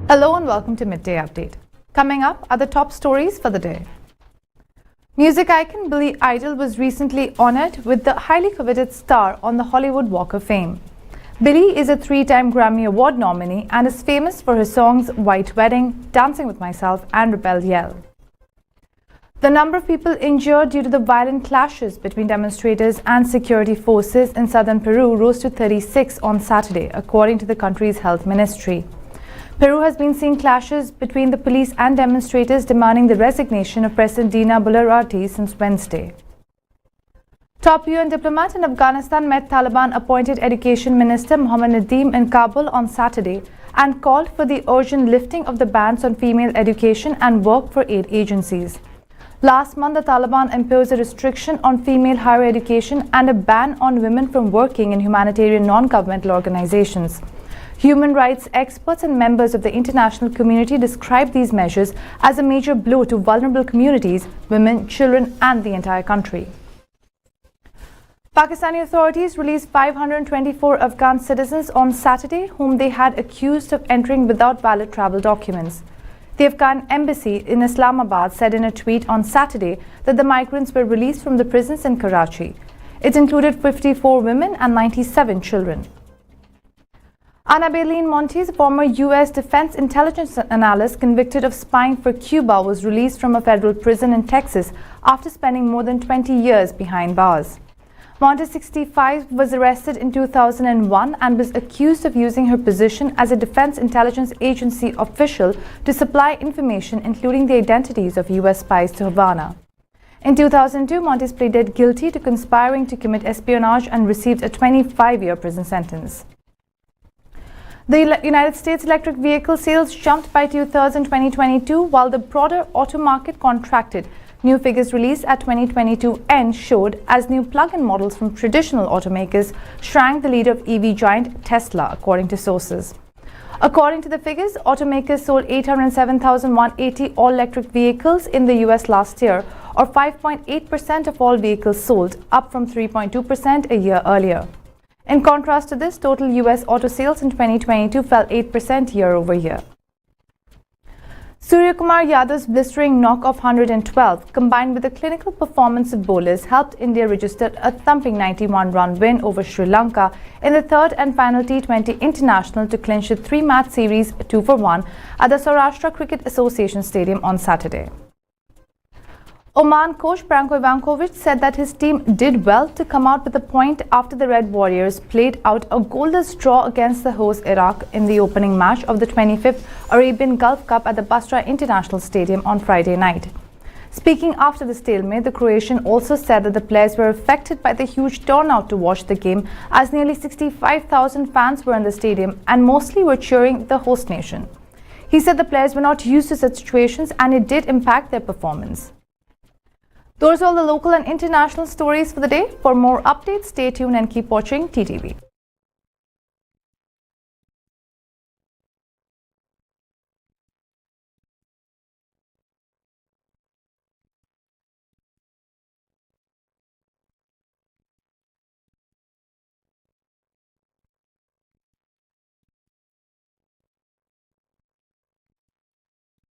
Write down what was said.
Hello and welcome to Midday Update. Coming up are the top stories for the day. Music icon Billy Idol was recently honored with the highly coveted star on the Hollywood Walk of Fame. Billy is a three-time Grammy Award nominee and is famous for his songs White Wedding, Dancing with Myself and Rebel Yell. The number of people injured due to the violent clashes between demonstrators and security forces in southern Peru rose to 36 on Saturday, according to the country's health ministry. Peru has been seeing clashes between the police and demonstrators demanding the resignation of President Dina Boluarte since Wednesday. Top UN diplomat in Afghanistan met Taliban-appointed Education Minister Mohammad Nadeem in Kabul on Saturday and called for the urgent lifting of the bans on female education and work for aid agencies. Last month, the Taliban imposed a restriction on female higher education and a ban on women from working in humanitarian non-governmental organizations. Human rights experts and members of the international community describe these measures as a major blow to vulnerable communities, women, children, and the entire country. Pakistani authorities released 524 Afghan citizens on Saturday whom they had accused of entering without valid travel documents. The Afghan embassy in Islamabad said in a tweet on Saturday that the migrants were released from the prisons in Karachi. It included 54 women and 97 children. Annabelle Montes, a former U.S. defense intelligence analyst convicted of spying for Cuba, was released from a federal prison in Texas after spending more than 20 years behind bars. Montes, 65, was arrested in 2001 and was accused of using her position as a Defense Intelligence Agency official to supply information including the identities of U.S. spies to Havana. In 2002, Montes pleaded guilty to conspiring to commit espionage and received a 25-year prison sentence. The United States electric vehicle sales jumped by 2/3 in 2022 while the broader auto market contracted. New figures released at 2022 end showed as new plug-in models from traditional automakers shrank the lead of EV giant Tesla, according to sources. According to the figures, automakers sold 807,180 all-electric vehicles in the US last year, or 5.8% of all vehicles sold, up from 3.2% a year earlier. In contrast to this, total US auto sales in 2022 fell 8% year over year. Surya Kumar Yadav's blistering knock of 112, combined with the clinical performance of bowlers, helped India register a thumping 91-run win over Sri Lanka in the third and final T20 international to clinch a three-match series 2-1 at the Saurashtra Cricket Association Stadium on Saturday. Oman coach Branko Ivanovic said that his team did well to come out with a point after the Red Warriors played out a goalless draw against the host Iraq in the opening match of the 25th Arabian Gulf Cup at the Basra International Stadium on Friday night. Speaking after the stalemate, the Croatian also said that the players were affected by the huge turnout to watch the game, as nearly 65,000 fans were in the stadium and mostly were cheering the host nation. He said the players were not used to such situations and it did impact their performance. Those are all the local and international stories for the day. For more updates, stay tuned and keep watching TTV.